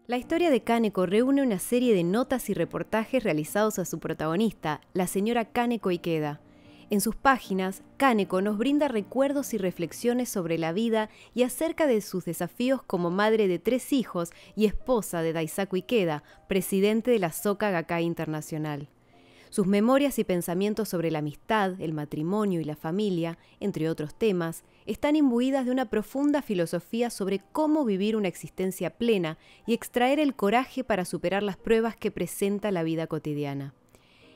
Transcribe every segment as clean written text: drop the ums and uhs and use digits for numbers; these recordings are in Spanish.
La historia de Kaneko reúne una serie de notas y reportajes realizados a su protagonista, la señora Kaneko Ikeda. En sus páginas, Kaneko nos brinda recuerdos y reflexiones sobre la vida y acerca de sus desafíos como madre de 3 hijos y esposa de Daisaku Ikeda, presidente de la Soka Gakkai Internacional. Sus memorias y pensamientos sobre la amistad, el matrimonio y la familia, entre otros temas, están imbuidas de una profunda filosofía sobre cómo vivir una existencia plena y extraer el coraje para superar las pruebas que presenta la vida cotidiana.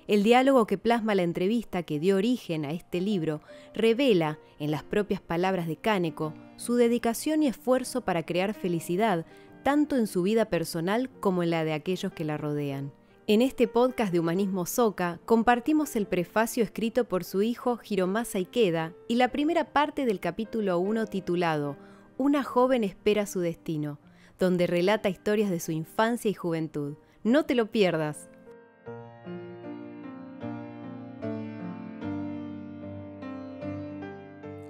El diálogo que plasma la entrevista que dio origen a este libro revela, en las propias palabras de Kaneko, su dedicación y esfuerzo para crear felicidad, tanto en su vida personal como en la de aquellos que la rodean. En este podcast de Humanismo Soka compartimos el prefacio escrito por su hijo Hiromasa Ikeda y la primera parte del capítulo 1 titulado Una joven espera su destino, donde relata historias de su infancia y juventud. No te lo pierdas.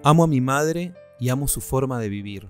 Amo a mi madre y amo su forma de vivir,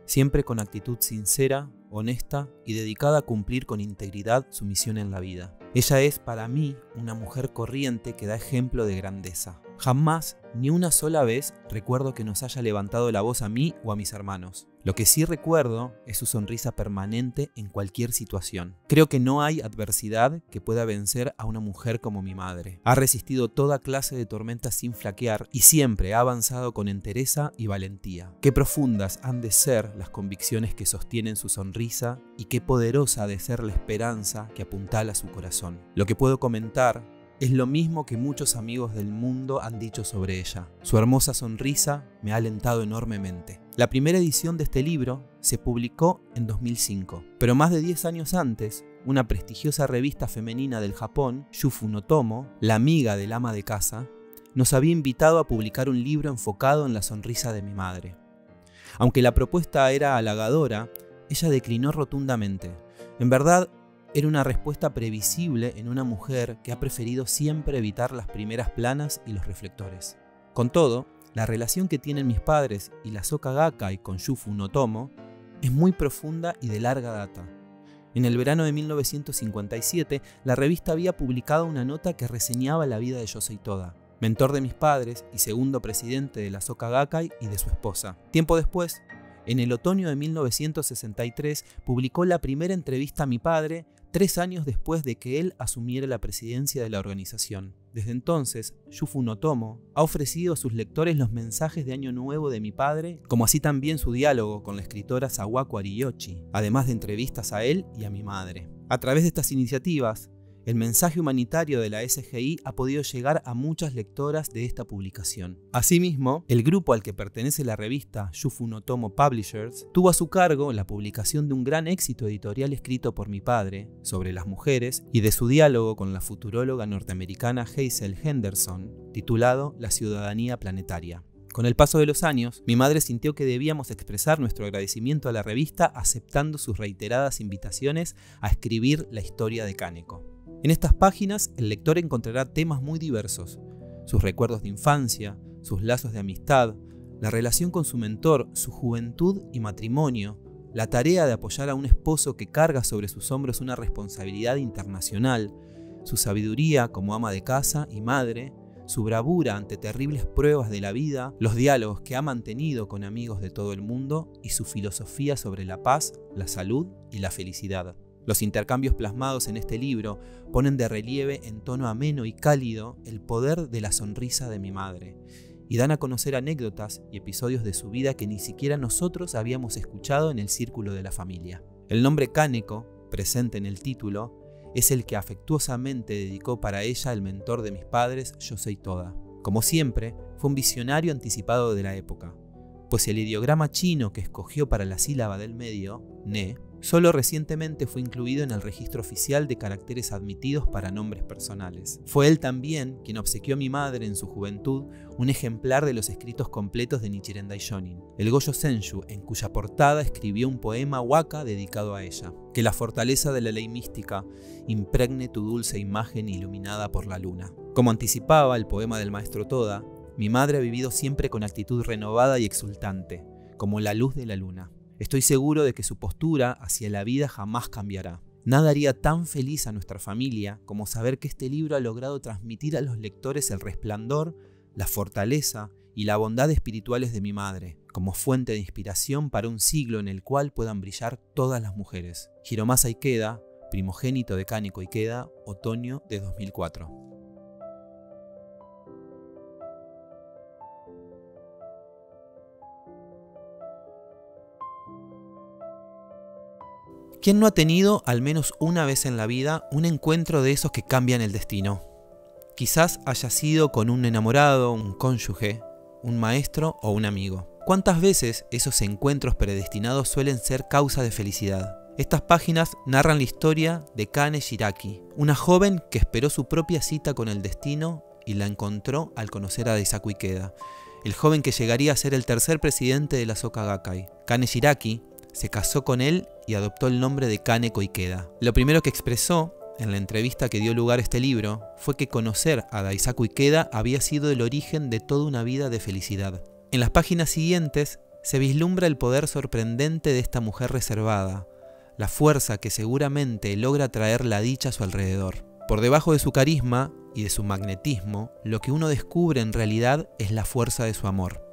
siempre con actitud sincera, honesta y dedicada a cumplir con integridad su misión en la vida. Ella es para mí una mujer corriente que da ejemplo de grandeza. Jamás, ni una sola vez, recuerdo que nos haya levantado la voz a mí o a mis hermanos. Lo que sí recuerdo es su sonrisa permanente en cualquier situación. Creo que no hay adversidad que pueda vencer a una mujer como mi madre. Ha resistido toda clase de tormentas sin flaquear y siempre ha avanzado con entereza y valentía. Qué profundas han de ser las convicciones que sostienen su sonrisa y qué poderosa ha de ser la esperanza que apuntala su corazón. Lo que puedo comentar es lo mismo que muchos amigos del mundo han dicho sobre ella. Su hermosa sonrisa me ha alentado enormemente. La primera edición de este libro se publicó en 2005, pero más de 10 años antes, una prestigiosa revista femenina del Japón, Yufu no Tomo, la amiga del ama de casa, nos había invitado a publicar un libro enfocado en la sonrisa de mi madre. Aunque la propuesta era halagadora, ella declinó rotundamente. En verdad, era una respuesta previsible en una mujer que ha preferido siempre evitar las primeras planas y los reflectores. Con todo, la relación que tienen mis padres y la Soka Gakkai con Yufu no Tomo es muy profunda y de larga data. En el verano de 1957, la revista había publicado una nota que reseñaba la vida de Yosei Toda, mentor de mis padres y segundo presidente de la Soka Gakkai y de su esposa. Tiempo después, en el otoño de 1963, publicó la primera entrevista a mi padre, 3 años después de que él asumiera la presidencia de la organización. Desde entonces, Yufu no Tomo ha ofrecido a sus lectores los mensajes de Año Nuevo de mi padre, como así también su diálogo con la escritora Sawako Ariyoshi, además de entrevistas a él y a mi madre. A través de estas iniciativas, el mensaje humanitario de la SGI ha podido llegar a muchas lectoras de esta publicación. Asimismo, el grupo al que pertenece la revista Yufu no Tomo Publishers tuvo a su cargo la publicación de un gran éxito editorial escrito por mi padre sobre las mujeres y de su diálogo con la futuróloga norteamericana Hazel Henderson, titulado La ciudadanía planetaria. Con el paso de los años, mi madre sintió que debíamos expresar nuestro agradecimiento a la revista aceptando sus reiteradas invitaciones a escribir la historia de Kaneko. En estas páginas, el lector encontrará temas muy diversos: sus recuerdos de infancia, sus lazos de amistad, la relación con su mentor, su juventud y matrimonio, la tarea de apoyar a un esposo que carga sobre sus hombros una responsabilidad internacional, su sabiduría como ama de casa y madre, su bravura ante terribles pruebas de la vida, los diálogos que ha mantenido con amigos de todo el mundo y su filosofía sobre la paz, la salud y la felicidad. Los intercambios plasmados en este libro ponen de relieve en tono ameno y cálido el poder de la sonrisa de mi madre y dan a conocer anécdotas y episodios de su vida que ni siquiera nosotros habíamos escuchado en el círculo de la familia. El nombre Kaneko, presente en el título, es el que afectuosamente dedicó para ella el mentor de mis padres, Yosei Toda. Como siempre, fue un visionario anticipado de la época, pues el ideograma chino que escogió para la sílaba del medio, ne, solo recientemente fue incluido en el registro oficial de caracteres admitidos para nombres personales. Fue él también quien obsequió a mi madre en su juventud un ejemplar de los escritos completos de Nichiren Daishonin, el Goyo Senshu, en cuya portada escribió un poema waka dedicado a ella. Que la fortaleza de la ley mística impregne tu dulce imagen iluminada por la luna. Como anticipaba el poema del maestro Toda, mi madre ha vivido siempre con actitud renovada y exultante, como la luz de la luna. Estoy seguro de que su postura hacia la vida jamás cambiará. Nada haría tan feliz a nuestra familia como saber que este libro ha logrado transmitir a los lectores el resplandor, la fortaleza y la bondad espirituales de mi madre, como fuente de inspiración para un siglo en el cual puedan brillar todas las mujeres. Hiromasa Ikeda, primogénito de Kaneko Ikeda, otoño de 2004. ¿Quién no ha tenido, al menos una vez en la vida, un encuentro de esos que cambian el destino? Quizás haya sido con un enamorado, un cónyuge, un maestro o un amigo. ¿Cuántas veces esos encuentros predestinados suelen ser causa de felicidad? Estas páginas narran la historia de Kane Shiraki, una joven que esperó su propia cita con el destino y la encontró al conocer a Daisaku Ikeda, el joven que llegaría a ser el tercer presidente de la Soka Gakkai. Kane Shiraki se casó con él y adoptó el nombre de Kaneko Ikeda. Lo primero que expresó en la entrevista que dio lugar a este libro fue que conocer a Daisaku Ikeda había sido el origen de toda una vida de felicidad. En las páginas siguientes se vislumbra el poder sorprendente de esta mujer reservada, la fuerza que seguramente logra traer la dicha a su alrededor. Por debajo de su carisma y de su magnetismo, lo que uno descubre en realidad es la fuerza de su amor.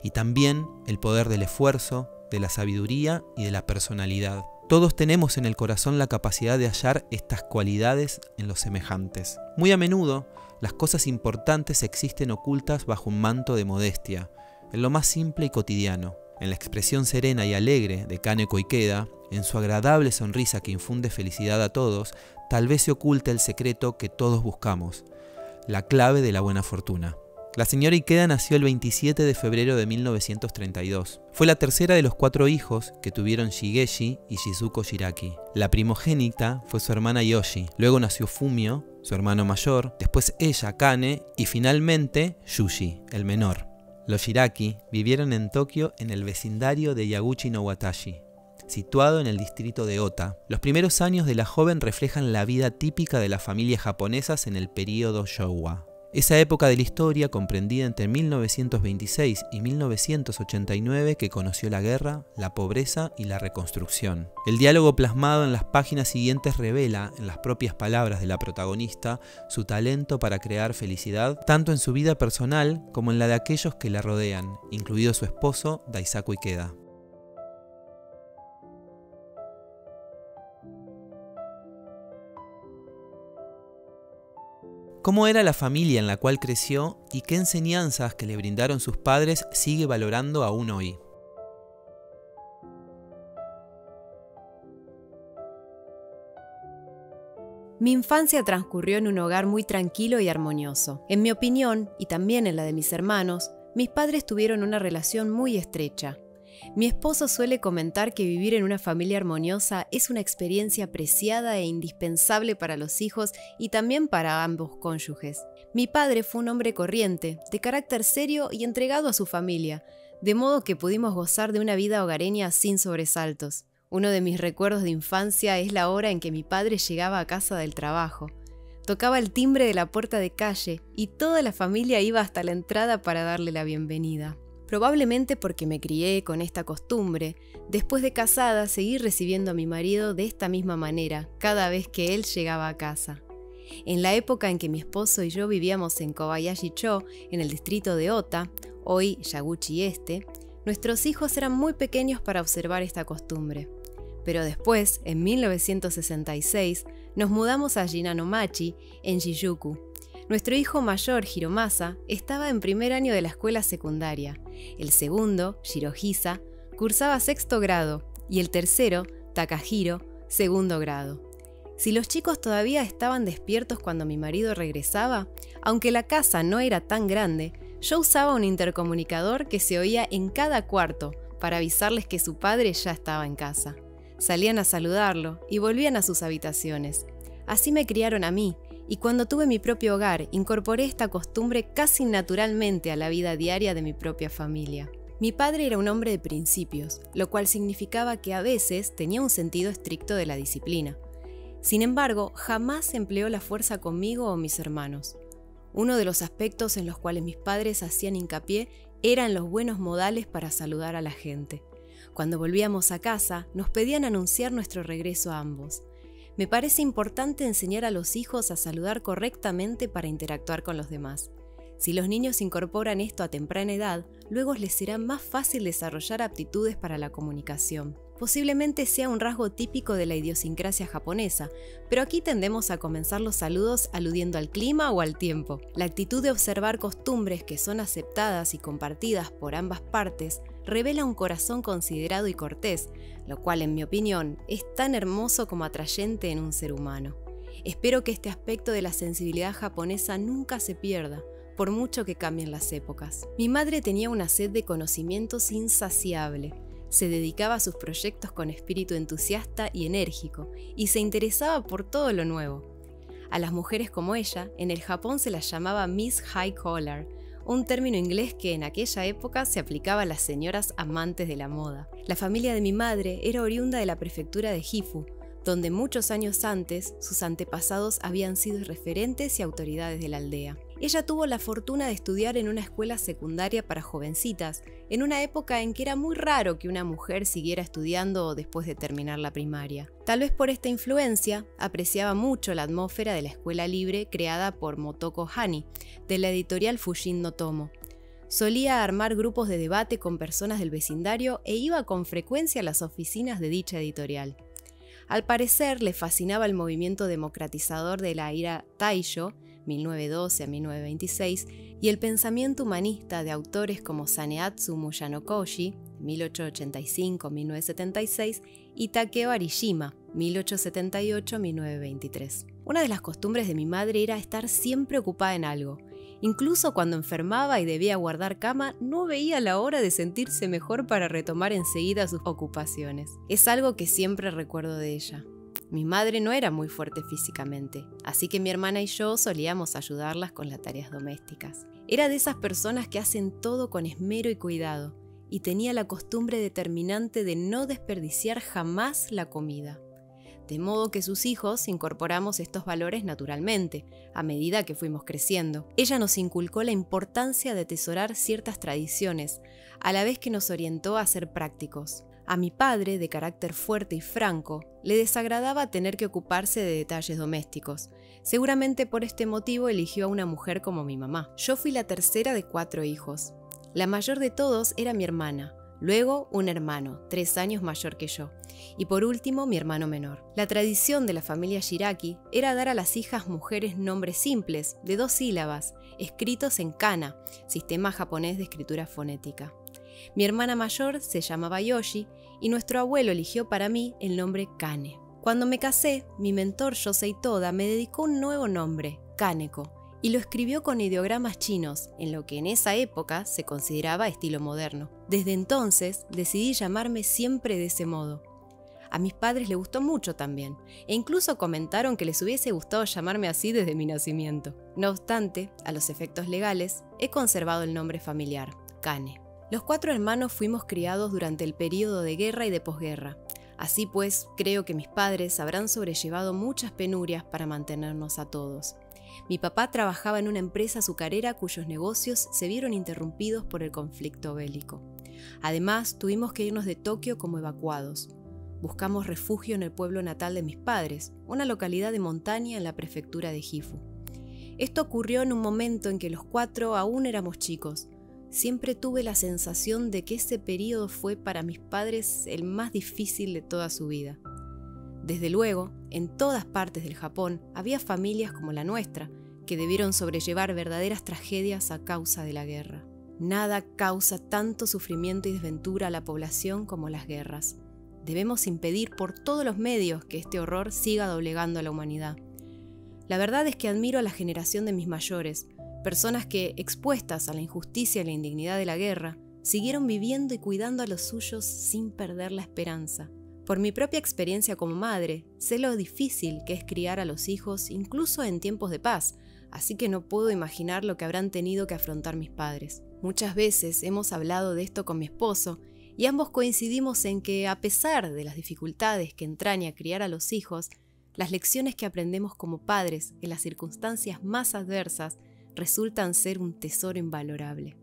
Y también el poder del esfuerzo, de la sabiduría y de la personalidad. Todos tenemos en el corazón la capacidad de hallar estas cualidades en los semejantes. Muy a menudo, las cosas importantes existen ocultas bajo un manto de modestia, en lo más simple y cotidiano. En la expresión serena y alegre de Kaneko Ikeda, en su agradable sonrisa que infunde felicidad a todos, tal vez se oculta el secreto que todos buscamos, la clave de la buena fortuna. La señora Ikeda nació el 27 de febrero de 1932. Fue la tercera de los 4 hijos que tuvieron Shigeshi y Shizuko Shiraki. La primogénita fue su hermana Yoshi, luego nació Fumio, su hermano mayor, después ella, Kane, y finalmente Yuji, el menor. Los Shiraki vivieron en Tokio en el vecindario de Yaguchi no Watashi, situado en el distrito de Ota. Los primeros años de la joven reflejan la vida típica de las familias japonesas en el período Showa. Esa época de la historia, comprendida entre 1926 y 1989, que conoció la guerra, la pobreza y la reconstrucción. El diálogo plasmado en las páginas siguientes revela, en las propias palabras de la protagonista, su talento para crear felicidad, tanto en su vida personal como en la de aquellos que la rodean, incluido su esposo, Daisaku Ikeda. ¿Cómo era la familia en la cual creció y qué enseñanzas que le brindaron sus padres sigue valorando aún hoy? Mi infancia transcurrió en un hogar muy tranquilo y armonioso. En mi opinión, y también en la de mis hermanos, mis padres tuvieron una relación muy estrecha. Mi esposo suele comentar que vivir en una familia armoniosa es una experiencia preciada e indispensable para los hijos y también para ambos cónyuges. Mi padre fue un hombre corriente, de carácter serio y entregado a su familia, de modo que pudimos gozar de una vida hogareña sin sobresaltos. Uno de mis recuerdos de infancia es la hora en que mi padre llegaba a casa del trabajo. Tocaba el timbre de la puerta de calle y toda la familia iba hasta la entrada para darle la bienvenida. Probablemente porque me crié con esta costumbre, después de casada seguí recibiendo a mi marido de esta misma manera cada vez que él llegaba a casa. En la época en que mi esposo y yo vivíamos en Kobayashi-cho, en el distrito de Ota, hoy Yaguchi Este, nuestros hijos eran muy pequeños para observar esta costumbre. Pero después, en 1966, nos mudamos a Shinano-machi, en Shijuku. Nuestro hijo mayor, Hiromasa, estaba en primer año de la escuela secundaria. El segundo, Shirohisa, cursaba 6º grado y el tercero, Takahiro, 2º grado. Si los chicos todavía estaban despiertos cuando mi marido regresaba, aunque la casa no era tan grande, yo usaba un intercomunicador que se oía en cada cuarto para avisarles que su padre ya estaba en casa. Salían a saludarlo y volvían a sus habitaciones. Así me criaron a mí, y cuando tuve mi propio hogar, incorporé esta costumbre casi naturalmente a la vida diaria de mi propia familia. Mi padre era un hombre de principios, lo cual significaba que a veces tenía un sentido estricto de la disciplina. Sin embargo, jamás empleó la fuerza conmigo o mis hermanos. Uno de los aspectos en los cuales mis padres hacían hincapié eran los buenos modales para saludar a la gente. Cuando volvíamos a casa, nos pedían anunciar nuestro regreso a ambos. Me parece importante enseñar a los hijos a saludar correctamente para interactuar con los demás. Si los niños incorporan esto a temprana edad, luego les será más fácil desarrollar aptitudes para la comunicación. Posiblemente sea un rasgo típico de la idiosincrasia japonesa, pero aquí tendemos a comenzar los saludos aludiendo al clima o al tiempo. La actitud de observar costumbres que son aceptadas y compartidas por ambas partes revela un corazón considerado y cortés, lo cual, en mi opinión, es tan hermoso como atrayente en un ser humano. Espero que este aspecto de la sensibilidad japonesa nunca se pierda, por mucho que cambien las épocas. Mi madre tenía una sed de conocimientos insaciable. Se dedicaba a sus proyectos con espíritu entusiasta y enérgico, y se interesaba por todo lo nuevo. A las mujeres como ella, en el Japón se las llamaba Miss High Collar, un término inglés que en aquella época se aplicaba a las señoras amantes de la moda. La familia de mi madre era oriunda de la prefectura de Gifu, donde muchos años antes sus antepasados habían sido referentes y autoridades de la aldea. Ella tuvo la fortuna de estudiar en una escuela secundaria para jovencitas, en una época en que era muy raro que una mujer siguiera estudiando después de terminar la primaria. Tal vez por esta influencia, apreciaba mucho la atmósfera de la escuela libre creada por Motoko Hani, de la editorial Fujin no Tomo. Solía armar grupos de debate con personas del vecindario e iba con frecuencia a las oficinas de dicha editorial. Al parecer, le fascinaba el movimiento democratizador de la era Taisho, 1912 a 1926, y el pensamiento humanista de autores como Saneatsu Muyanokoshi, 1885-1976, y Takeo Arishima, 1878-1923. Una de las costumbres de mi madre era estar siempre ocupada en algo. Incluso cuando enfermaba y debía guardar cama, no veía la hora de sentirse mejor para retomar enseguida sus ocupaciones. Es algo que siempre recuerdo de ella. Mi madre no era muy fuerte físicamente, así que mi hermana y yo solíamos ayudarlas con las tareas domésticas. Era de esas personas que hacen todo con esmero y cuidado, y tenía la costumbre determinante de no desperdiciar jamás la comida. De modo que sus hijos incorporamos estos valores naturalmente, a medida que fuimos creciendo. Ella nos inculcó la importancia de atesorar ciertas tradiciones, a la vez que nos orientó a ser prácticos. A mi padre, de carácter fuerte y franco, le desagradaba tener que ocuparse de detalles domésticos. Seguramente por este motivo eligió a una mujer como mi mamá. Yo fui la tercera de 4 hijos. La mayor de todos era mi hermana. Luego, un hermano, 3 años mayor que yo, y por último, mi hermano menor. La tradición de la familia Shiraki era dar a las hijas mujeres nombres simples, de 2 sílabas, escritos en kana, sistema japonés de escritura fonética. Mi hermana mayor se llamaba Yoshi, y nuestro abuelo eligió para mí el nombre Kane. Cuando me casé, mi mentor Yosei Toda me dedicó un nuevo nombre, Kaneko, y lo escribió con ideogramas chinos, en lo que en esa época se consideraba estilo moderno. Desde entonces decidí llamarme siempre de ese modo. A mis padres les gustó mucho también, e incluso comentaron que les hubiese gustado llamarme así desde mi nacimiento. No obstante, a los efectos legales, he conservado el nombre familiar, Kane. Los 4 hermanos fuimos criados durante el período de guerra y de posguerra. Así pues, creo que mis padres habrán sobrellevado muchas penurias para mantenernos a todos. Mi papá trabajaba en una empresa azucarera cuyos negocios se vieron interrumpidos por el conflicto bélico. Además, tuvimos que irnos de Tokio como evacuados. Buscamos refugio en el pueblo natal de mis padres, una localidad de montaña en la prefectura de Gifu. Esto ocurrió en un momento en que los 4 aún éramos chicos. Siempre tuve la sensación de que ese periodo fue para mis padres el más difícil de toda su vida. Desde luego, en todas partes del Japón había familias como la nuestra, que debieron sobrellevar verdaderas tragedias a causa de la guerra. Nada causa tanto sufrimiento y desventura a la población como las guerras. Debemos impedir por todos los medios que este horror siga doblegando a la humanidad. La verdad es que admiro a la generación de mis mayores, personas que, expuestas a la injusticia y la indignidad de la guerra, siguieron viviendo y cuidando a los suyos sin perder la esperanza. Por mi propia experiencia como madre, sé lo difícil que es criar a los hijos incluso en tiempos de paz, así que no puedo imaginar lo que habrán tenido que afrontar mis padres. Muchas veces hemos hablado de esto con mi esposo y ambos coincidimos en que, a pesar de las dificultades que entraña criar a los hijos, las lecciones que aprendemos como padres en las circunstancias más adversas resultan ser un tesoro invalorable.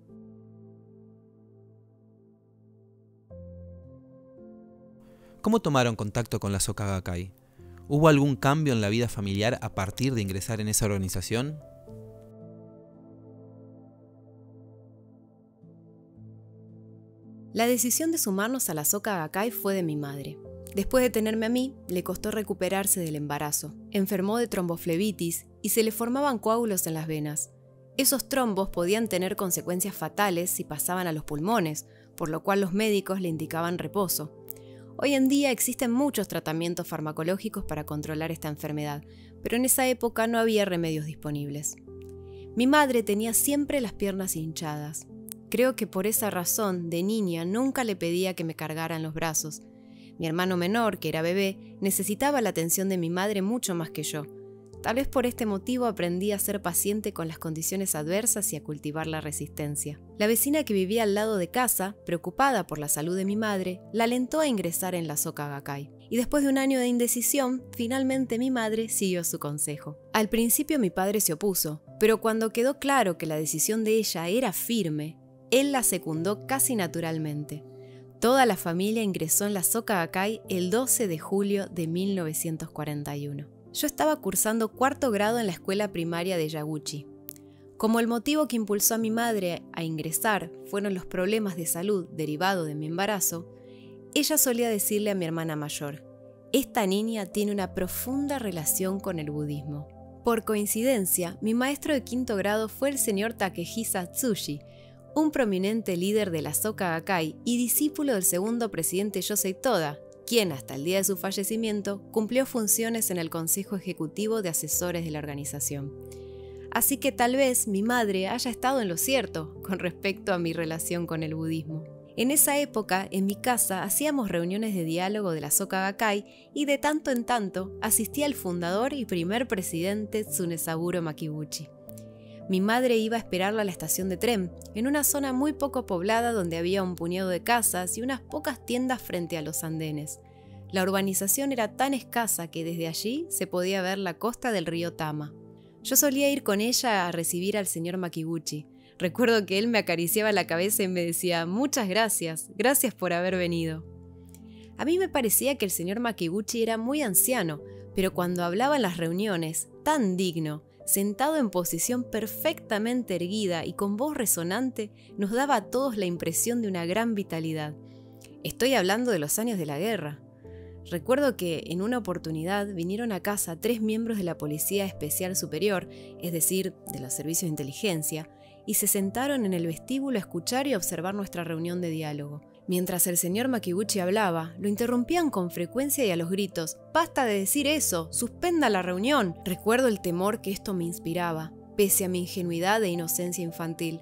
¿Cómo tomaron contacto con la Soka Gakkai? ¿Hubo algún cambio en la vida familiar a partir de ingresar en esa organización? La decisión de sumarnos a la Soka Gakkai fue de mi madre. Después de tenerme a mí, le costó recuperarse del embarazo. Enfermó de tromboflebitis y se le formaban coágulos en las venas. Esos trombos podían tener consecuencias fatales si pasaban a los pulmones, por lo cual los médicos le indicaban reposo. Hoy en día existen muchos tratamientos farmacológicos para controlar esta enfermedad, pero en esa época no había remedios disponibles. Mi madre tenía siempre las piernas hinchadas. Creo que por esa razón, de niña, nunca le pedía que me cargara en los brazos. Mi hermano menor, que era bebé, necesitaba la atención de mi madre mucho más que yo. Tal vez por este motivo aprendí a ser paciente con las condiciones adversas y a cultivar la resistencia. La vecina que vivía al lado de casa, preocupada por la salud de mi madre, la alentó a ingresar en la Soka Gakkai. Y después de un año de indecisión, finalmente mi madre siguió su consejo. Al principio mi padre se opuso, pero cuando quedó claro que la decisión de ella era firme, él la secundó casi naturalmente. Toda la familia ingresó en la Soka Gakkai el 12 de julio de 1941. Yo estaba cursando cuarto grado en la escuela primaria de Yaguchi. Como el motivo que impulsó a mi madre a ingresar fueron los problemas de salud derivados de mi embarazo, ella solía decirle a mi hermana mayor: «Esta niña tiene una profunda relación con el budismo». Por coincidencia, mi maestro de quinto grado fue el señor Takehisa Tsuji, un prominente líder de la Soka Gakkai y discípulo del segundo presidente Yosei Toda, quien hasta el día de su fallecimiento cumplió funciones en el Consejo Ejecutivo de Asesores de la organización. Así que tal vez mi madre haya estado en lo cierto con respecto a mi relación con el budismo. En esa época, en mi casa, hacíamos reuniones de diálogo de la Soka Gakkai y de tanto en tanto asistía el fundador y primer presidente Tsunesaburo Makibuchi. Mi madre iba a esperarla a la estación de tren, en una zona muy poco poblada donde había un puñado de casas y unas pocas tiendas frente a los andenes. La urbanización era tan escasa que desde allí se podía ver la costa del río Tama. Yo solía ir con ella a recibir al señor Makibuchi. Recuerdo que él me acariciaba la cabeza y me decía: «Muchas gracias, gracias por haber venido». A mí me parecía que el señor Makibuchi era muy anciano, pero cuando hablaba en las reuniones, tan digno, sentado en posición perfectamente erguida y con voz resonante, nos daba a todos la impresión de una gran vitalidad. Estoy hablando de los años de la guerra. Recuerdo que en una oportunidad vinieron a casa 3 miembros de la Policía Especial Superior, es decir, de los servicios de inteligencia, y se sentaron en el vestíbulo a escuchar y observar nuestra reunión de diálogo. Mientras el señor Makibuchi hablaba, lo interrumpían con frecuencia y a los gritos: «¡Basta de decir eso! ¡Suspenda la reunión!». Recuerdo el temor que esto me inspiraba, pese a mi ingenuidad e inocencia infantil.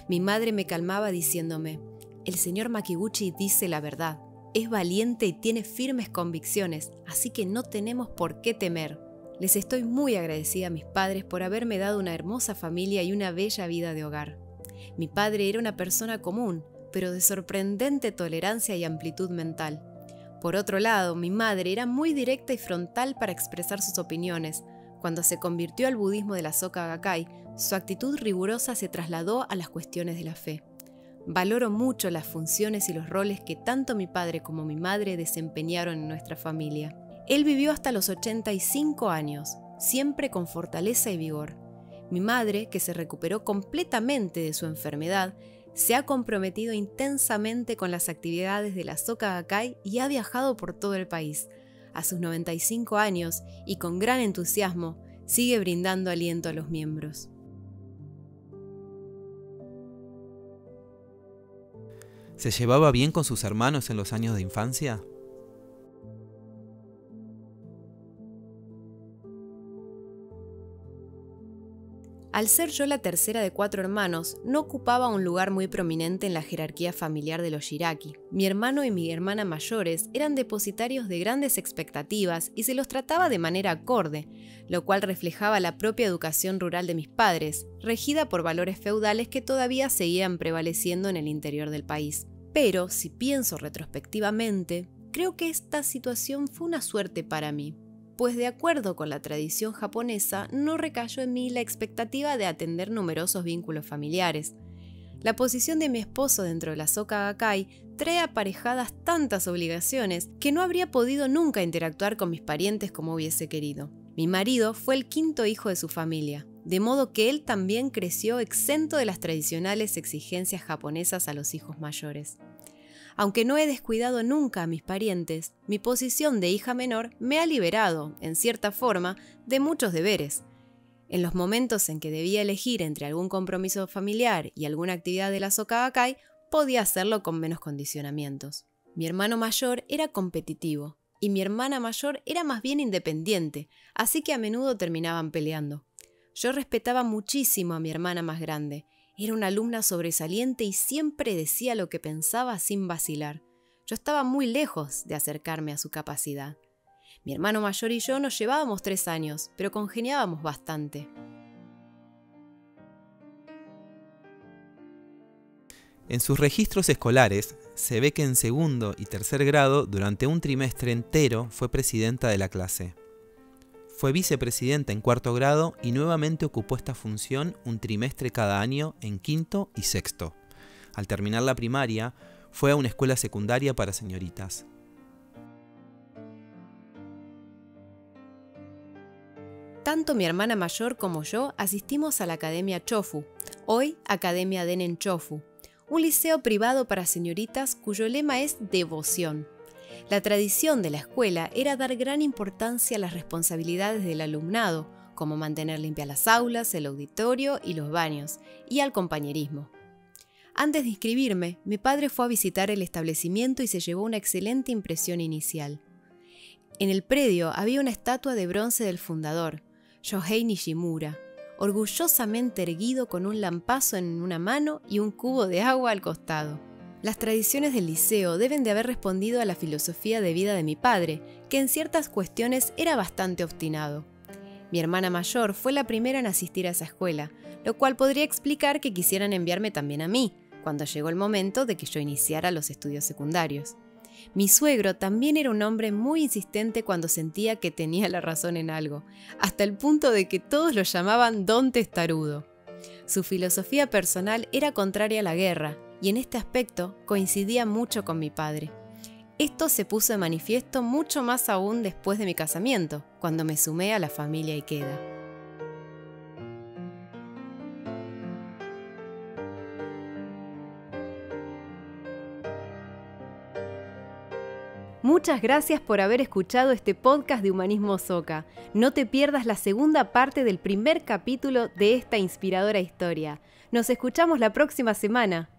Mi madre me calmaba diciéndome: «El señor Makibuchi dice la verdad, es valiente y tiene firmes convicciones, así que no tenemos por qué temer». Les estoy muy agradecida a mis padres por haberme dado una hermosa familia y una bella vida de hogar. Mi padre era una persona común, pero de sorprendente tolerancia y amplitud mental. Por otro lado, mi madre era muy directa y frontal para expresar sus opiniones. Cuando se convirtió al budismo de la Soka Gakkai, su actitud rigurosa se trasladó a las cuestiones de la fe. Valoro mucho las funciones y los roles que tanto mi padre como mi madre desempeñaron en nuestra familia. Él vivió hasta los 85 años, siempre con fortaleza y vigor. Mi madre, que se recuperó completamente de su enfermedad, se ha comprometido intensamente con las actividades de la Soka Gakkai y ha viajado por todo el país. A sus 95 años y con gran entusiasmo, sigue brindando aliento a los miembros. ¿Se llevaba bien con sus hermanos en los años de infancia? Al ser yo la tercera de 4 hermanos, no ocupaba un lugar muy prominente en la jerarquía familiar de los Shiraki. Mi hermano y mi hermana mayores eran depositarios de grandes expectativas y se los trataba de manera acorde, lo cual reflejaba la propia educación rural de mis padres, regida por valores feudales que todavía seguían prevaleciendo en el interior del país. Pero, si pienso retrospectivamente, creo que esta situación fue una suerte para mí, pues de acuerdo con la tradición japonesa, no recayó en mí la expectativa de atender numerosos vínculos familiares. La posición de mi esposo dentro de la Soka Gakkai trae aparejadas tantas obligaciones que no habría podido nunca interactuar con mis parientes como hubiese querido. Mi marido fue el quinto hijo de su familia, de modo que él también creció exento de las tradicionales exigencias japonesas a los hijos mayores. Aunque no he descuidado nunca a mis parientes, mi posición de hija menor me ha liberado, en cierta forma, de muchos deberes. En los momentos en que debía elegir entre algún compromiso familiar y alguna actividad de la Soka Gakkai, podía hacerlo con menos condicionamientos. Mi hermano mayor era competitivo y mi hermana mayor era más bien independiente, así que a menudo terminaban peleando. Yo respetaba muchísimo a mi hermana más grande. Era una alumna sobresaliente y siempre decía lo que pensaba sin vacilar. Yo estaba muy lejos de acercarme a su capacidad. Mi hermano mayor y yo nos llevábamos 3 años, pero congeniábamos bastante. En sus registros escolares se ve que en segundo y tercer grado, durante un trimestre entero, fue presidenta de la clase. Fue vicepresidenta en cuarto grado y nuevamente ocupó esta función un trimestre cada año en quinto y sexto. Al terminar la primaria, fue a una escuela secundaria para señoritas. Tanto mi hermana mayor como yo asistimos a la Academia Chofu, hoy Academia Denen Chofu, un liceo privado para señoritas cuyo lema es devoción. La tradición de la escuela era dar gran importancia a las responsabilidades del alumnado, como mantener limpias las aulas, el auditorio y los baños, y al compañerismo. Antes de inscribirme, mi padre fue a visitar el establecimiento y se llevó una excelente impresión inicial. En el predio había una estatua de bronce del fundador, Shohei Nishimura, orgullosamente erguido con un lampazo en una mano y un cubo de agua al costado. Las tradiciones del liceo deben de haber respondido a la filosofía de vida de mi padre, que en ciertas cuestiones era bastante obstinado. Mi hermana mayor fue la primera en asistir a esa escuela, lo cual podría explicar que quisieran enviarme también a mí, cuando llegó el momento de que yo iniciara los estudios secundarios. Mi suegro también era un hombre muy insistente cuando sentía que tenía la razón en algo, hasta el punto de que todos lo llamaban Don Testarudo. Su filosofía personal era contraria a la guerra, y en este aspecto coincidía mucho con mi padre. Esto se puso de manifiesto mucho más aún después de mi casamiento, cuando me sumé a la familia Ikeda. Muchas gracias por haber escuchado este podcast de Humanismo Soka. No te pierdas la segunda parte del primer capítulo de esta inspiradora historia. Nos escuchamos la próxima semana.